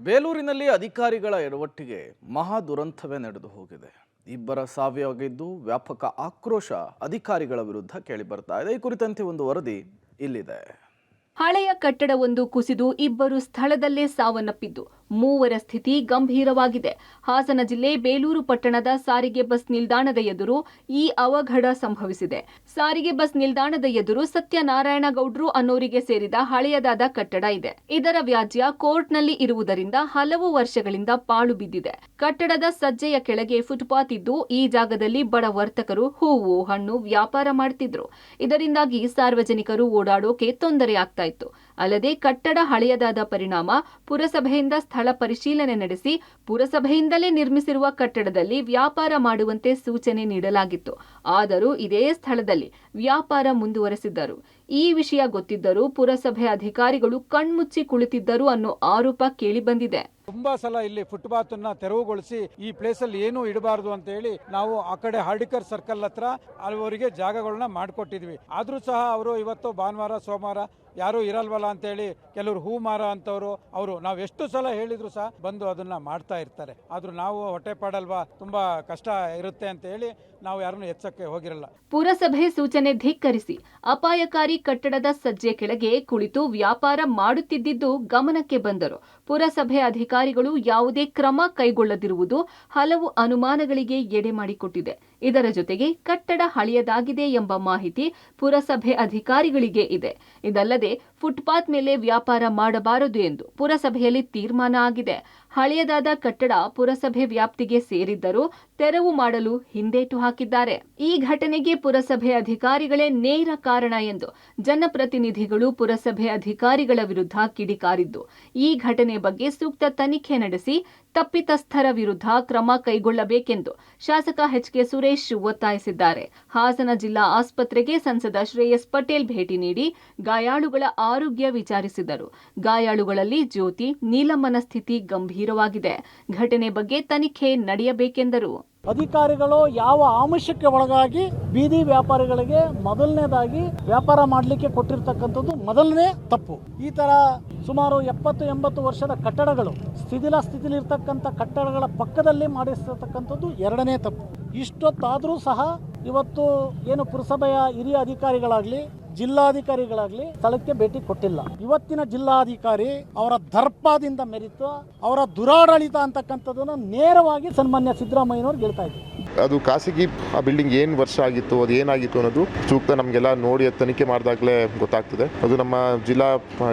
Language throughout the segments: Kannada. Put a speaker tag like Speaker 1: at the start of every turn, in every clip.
Speaker 1: ಬೇಲೂರಿನಲ್ಲಿ ಅಧಿಕಾರಿಗಳ ಎಡವಟ್ಟಿಗೆ ಮಹಾ ದುರಂತವೇ ನಡೆದು ಹೋಗಿದೆ. ಇಬ್ಬರ ಸಾವಿಯಾಗಿದ್ದು ವ್ಯಾಪಕ ಆಕ್ರೋಶ ಅಧಿಕಾರಿಗಳ ವಿರುದ್ಧ ಕೇಳಿಬರ್ತಾ ಇದೆ. ಈ ಕುರಿತಂತೆ ಒಂದು ವರದಿ ಇಲ್ಲಿದೆ.
Speaker 2: ಹಳೆಯ ಕಟ್ಟಡವೊಂದು ಕುಸಿದು ಇಬ್ಬರು ಸ್ಥಳದಲ್ಲೇ ಸಾವನ್ನಪ್ಪಿದ್ದು ಮೂವರ ಸ್ಥಿತಿ ಗಂಭೀರವಾಗಿದೆ. ಹಾಸನ ಜಿಲ್ಲೆ ಬೇಲೂರು ಪಟ್ಟಣದ ಸಾರಿಗೆ ಬಸ್ ನಿಲ್ದಾಣದ ಎದುರು ಈ ಅವಘಡ ಸಂಭವಿಸಿದೆ. ಸಾರಿಗೆ ಬಸ್ ನಿಲ್ದಾಣದ ಎದುರು ಸತ್ಯನಾರಾಯಣ ಗೌಡ್ರು ಅನ್ನೋರಿಗೆ ಸೇರಿದ ಹಳೆಯದಾದ ಕಟ್ಟಡ ಇದೆ. ಇದರ ವ್ಯಾಜ್ಯ ಕೋರ್ಟ್ನಲ್ಲಿ ಇರುವುದರಿಂದ ಹಲವು ವರ್ಷಗಳಿಂದ ಪಾಳು ಬಿದ್ದಿದೆ. ಕಟ್ಟಡದ ಸಜ್ಜೆಯ ಕೆಳಗೆ ಫುಟ್ಪಾತ್ ಇದ್ದು ಈ ಜಾಗದಲ್ಲಿ ಬಡ ವರ್ತಕರು ಹೂವು ಹಣ್ಣು ವ್ಯಾಪಾರ ಮಾಡುತ್ತಿದ್ರು. ಇದರಿಂದಾಗಿ ಸಾರ್ವಜನಿಕರು ಓಡಾಡೋಕೆ ತೊಂದರೆಯಾಗ್ತಾ ಇತ್ತು. ಅಲ್ಲದೆ ಕಟ್ಟಡ ಹಳೆಯದಾದ ಪರಿಣಾಮ ಪುರಸಭೆಯಿಂದ ಸ್ಥಳ ಪರಿಶೀಲನೆ ನಡೆಸಿ ಪುರಸಭೆಯಿಂದಲೇ ನಿರ್ಮಿಸಿರುವ ಕಟ್ಟಡದಲ್ಲಿ ವ್ಯಾಪಾರ ಮಾಡುವಂತೆ ಸೂಚನೆ ನೀಡಲಾಗಿತ್ತು. ಆದರೂ ಇದೇ ಸ್ಥಳದಲ್ಲಿ ವ್ಯಾಪಾರ ಮುಂದುವರೆಸಿದ್ದರು. ಈ ವಿಷಯ ಗೊತ್ತಿದ್ದರೂ ಪುರಸಭೆ ಅಧಿಕಾರಿಗಳು ಕಣ್ಮುಚ್ಚಿ ಕುಳಿತಿದ್ದರು ಅನ್ನೋ ಆರೋಪ ಕೇಳಿಬಂದಿದೆ.
Speaker 3: ತುಂಬಾ ಸಲ ಇಲ್ಲಿ ಫುಟ್ಪಾತ್ ಅನ್ನ ತೆರವುಗೊಳಿಸಿ ಈ ಪ್ಲೇಸ್ ಅಲ್ಲಿ ಏನು ಇಡಬಾರದು ಅಂತ ಹೇಳಿ ನಾವು ಆ ಕಡೆ ಹಾರ್ಡಿಕರ್ ಸರ್ಕಲ್ ಹತ್ರ ಅವರಿಗೆ ಜಾಗಗಳನ್ನ ಮಾಡಿಕೊಟ್ಟಿದ್ವಿ. ಆದ್ರೂ ಸಹ ಅವರು ಇವತ್ತು ಭಾನುವಾರ ಸೋಮವಾರ ಯಾರು ಇರಲ್ವಲ್ಲ ಅಂತ ಹೇಳಿ ಕೆಲವರು ಹೂ ಮಾರ ಅಂತವರು ಅವರು ನಾವು ಎಷ್ಟು ಸಲ ಹೇಳಿದ್ರು ಸಹ ಬಂದು ಅದನ್ನ ಮಾಡ್ತಾ ಇರ್ತಾರೆ. ಆದ್ರೂ ನಾವು ಹೊಟ್ಟೆ ಪಾಡಲ್ವಾ, ತುಂಬಾ ಕಷ್ಟ ಇರುತ್ತೆ ಅಂತ ಹೇಳಿ ನಾವು ಯಾರನ್ನು ಎಚ್ಚಕ್ಕೆ ಹೋಗಿರಲ್ಲ.
Speaker 2: ಪುರಸಭೆ ಸೂಚನೆ ಧಿಕ್ಕರಿಸಿ ಅಪಾಯಕಾರಿ ಕಟ್ಟಡದ ಸಜ್ಜೆ ಕೆಳಗೆ ಕುಳಿತು ವ್ಯಾಪಾರ ಮಾಡುತ್ತಿದ್ದುದು ಗಮನಕ್ಕೆ ಬಂದರು. ಪುರಸಭೆ ಅಧಿಕಾರಿಗಳು ಯಾವುದೇ ಕ್ರಮ ಕೈಗೊಳ್ಳದಿರುವುದು ಹಲವು ಅನುಮಾನಗಳಿಗೆ ಎಡೆ ಮಾಡಿಕೊಟ್ಟಿದೆ. ಇದರ ಜೊತೆಗೆ ಕಟ್ಟಡ ಹಳೆಯದಾಗಿದೆ ಎಂಬ ಮಾಹಿತಿ ಪುರಸಭೆ ಅಧಿಕಾರಿಗಳಿಗೆ ಇದೆ. ಇದಲ್ಲದೆ ಫುಟ್ಪಾತ್ ಮೇಲೆ ವ್ಯಾಪಾರ ಮಾಡಬಾರದು ಎಂದು ಪುರಸಭೆಯಲ್ಲಿ ತೀರ್ಮಾನ ಆಗಿದೆ. ಹಳೆಯದಾದ ಕಟ್ಟಡ ಪುರಸಭೆ ವ್ಯಾಪ್ತಿಗೆ ಸೇರಿದ್ದರೂ ತೆರವು ಮಾಡಲು ಹಿಂದೇಟು ಹಾಕಿದ್ದಾರೆ. ಈ ಘಟನೆಗೆ ಪುರಸಭೆ ಅಧಿಕಾರಿಗಳೇ ನೇರ ಕಾರಣ ಎಂದು ಜನಪ್ರತಿನಿಧಿಗಳು ಪುರಸಭೆ ಅಧಿಕಾರಿಗಳ ವಿರುದ್ಧ ಕಿಡಿಕಾರಿದ್ದು, ಈ ಘಟನೆ ಬಗ್ಗೆ ಸೂಕ್ತ ತನಿಖೆ ನಡೆಸಿ ತಪ್ಪಿತಸ್ಥರ ವಿರುದ್ಧ ಕ್ರಮ ಕೈಗೊಳ್ಳಬೇಕೆಂದು ಶಾಸಕ ಎಚ್.ಕೆ. ಸುರೇಶ್ ಒತ್ತಾಯಿಸಿದ್ದಾರೆ. ಹಾಸನ ಜಿಲ್ಲಾ ಆಸ್ಪತ್ರೆಗೆ ಸಂಸದ ಶ್ರೇಯಸ್ ಪಟೇಲ್ ಭೇಟಿ ನೀಡಿ ಗಾಯಾಳುಗಳ ಆರೋಗ್ಯ ವಿಚಾರಿಸಿದರು. ಗಾಯಾಳುಗಳಲ್ಲಿ ಜ್ಯೋತಿ, ನೀಲಮ್ಮನ ಸ್ಥಿತಿ ಗಂಭೀರವಾಗಿದೆ. ಘಟನೆ ಬಗ್ಗೆ ತನಿಖೆ ನಡೆಯಬೇಕೆಂದರು.
Speaker 4: ಅಧಿಕಾರಿಗಳು ಯಾವ ಆಮಿಷಕ್ಕೆ ಒಳಗಾಗಿ ಬೀದಿ ವ್ಯಾಪಾರಿಗಳಿಗೆ ಮೊದಲನೇದಾಗಿ ವ್ಯಾಪಾರ ಮಾಡಲಿಕ್ಕೆ ಕೊಟ್ಟಿರ್ತಕ್ಕಂಥದ್ದು ಮೊದಲನೇ ತಪ್ಪು. ಈ ತರ ಸುಮಾರು 70-80 ವರ್ಷದ ಕಟ್ಟಡಗಳು ಶಿಥಿಲ ಸ್ಥಿತಿಲಿರ್ತಕ್ಕಂಥ ಕಟ್ಟಡಗಳ ಪಕ್ಕದಲ್ಲಿ ಮಾಡಿರ್ತಕ್ಕಂಥದ್ದು ಎರಡನೇ ತಪ್ಪು. ಇಷ್ಟೊತ್ತಾದರೂ ಸಹ ಇವತ್ತು ಏನು ಪುರಸಭೆಯ ಹಿರಿಯ ಅಧಿಕಾರಿಗಳಾಗ್ಲಿ ಜಿಲ್ಲಾಧಿಕಾರಿಗಳಾಗ್ಲಿ ಸ್ಥಳಕ್ಕೆ ಭೇಟಿ ಕೊಟ್ಟಿಲ್ಲ. ಇವತ್ತಿನ ಜಿಲ್ಲಾಧಿಕಾರಿ ಅವರ ದರ್ಪದಿಂದ ಮೆರಿತು ಅವರ ದುರಾಡಳಿತ ಅಂತಕ್ಕಂಥದ್ದನ್ನು ನೇರವಾಗಿ ಸನ್ಮಾನ್ಯ ಸಿದ್ದರಾಮಯ್ಯನವ್ರಿಗೆ ಹೇಳ್ತಾ ಇದ್ದಾರೆ.
Speaker 5: ಅದು ಖಾಸಗಿ ಆ ಬಿಲ್ಡಿಂಗ್ ಏನು ವರ್ಷ ಆಗಿತ್ತು, ಅದು ಏನಾಗಿತ್ತು ಅನ್ನೋದು ಸೂಕ್ತ ನಮಗೆಲ್ಲ ನೋಡಿ ತನಿಖೆ ಮಾಡಿದಾಗಲೇ ಗೊತ್ತಾಗ್ತದೆ. ಅದು ನಮ್ಮ ಜಿಲ್ಲಾ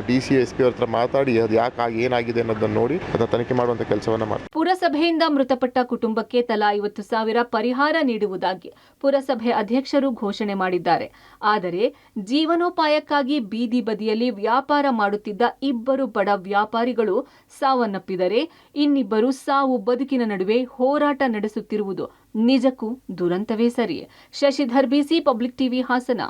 Speaker 5: DC SP ಅವ್ರ ಹತ್ರ ಮಾತಾಡಿ ಅದು ಯಾಕೆ ಏನಾಗಿದೆ ಅನ್ನೋದನ್ನ ನೋಡಿ ಅದನ್ನ ತನಿಖೆ ಮಾಡುವಂತ ಕೆಲಸವನ್ನ ಮಾಡ್ತಾರೆ.
Speaker 2: ಪುರಸಭೆಯಿಂದ ಮೃತಪಟ್ಟ ಕುಟುಂಬಕ್ಕೆ ತಲಾ 50,000 ಪರಿಹಾರ ನೀಡುವುದಾಗಿ ಪುರಸಭೆ ಅಧ್ಯಕ್ಷರು ಘೋಷಣೆ ಮಾಡಿದ್ದಾರೆ. ಆದರೆ ಜೀವನೋಪಾಯಕ್ಕಾಗಿ ಬೀದಿ ಬದಿಯಲ್ಲಿ ವ್ಯಾಪಾರ ಮಾಡುತ್ತಿದ್ದ ಇಬ್ಬರು ಬಡ ವ್ಯಾಪಾರಿಗಳು ಸಾವನ್ನಪ್ಪಿದರೆ ಇನ್ನಿಬ್ಬರು ಸಾವು ಬದುಕಿನ ನಡುವೆ ಹೋರಾಟ ನಡೆಸುತ್ತಿರುವುದು ನಿಜಕ್ಕೂ ದುರಂತವೇ ಸರಿ. Shashidhar BC public TV Hassan.